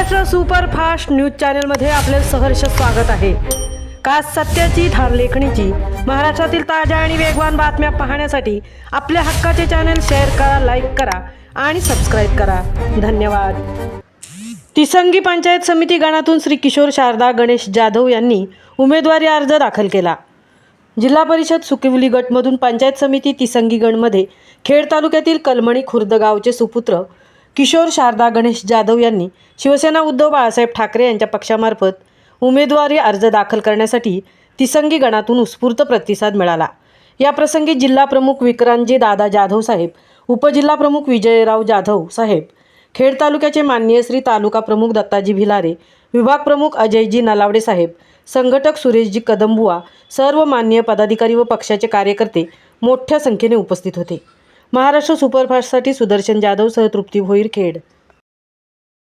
Maharashtra superfast news चॅनलमध्ये आपले सहर्ष स्वागत आहे। खास सत्याची ठार लेखणीची महाराष्ट्रातील ताज्या आणि वेगवान बातम्या पाहण्यासाठी आपल्या हक्काचे चॅनल शेअर करा, लाईक करा आणि सबस्क्राइब करा। धन्यवाद। तिसंगी पंचायत समिती गणातून श्री किशोर शारदा गणेश जाधव यांनी उमेदवारी अर्ज दाखल केला। जिल्हा परिषद सुकिवली गटमधून पंचायत समिती तिसंगी गणमध्ये खेड तालुक्यातील कलमणी खुर्द गावचे सुपुत्र किशोर शारदा गणेश जाधव यांनी शिवसेना उद्धव बाळासाहेब ठाकरे यांच्या पक्षामार्फत उमेदवारी अर्ज दाखल करण्यासाठी तिसंगी गणातून उत्स्फूर्त प्रतिसाद मिळाला। या प्रसंगी जिल्हा प्रमुख विक्रांतजी दादा जाधव साहेब, उपजिल्हा प्रमुख विजयराव जाधव साहेब, खेड तालुक्याचे माननीय श्री तालुका प्रमुख दत्ताजी भिलारे, विभाग प्रमुख अजयजी नलावडे साहेब, संघटक सुरेशजी कदमबुवा, सर्व माननीय पदाधिकारी व पक्षाचे कार्यकर्ते मोठ्या संख्येने उपस्थित होते। महाराष्ट्र सुपरफास्टसाठी सुदर्शन जाधव सह तृप्ती भोईर, खेड।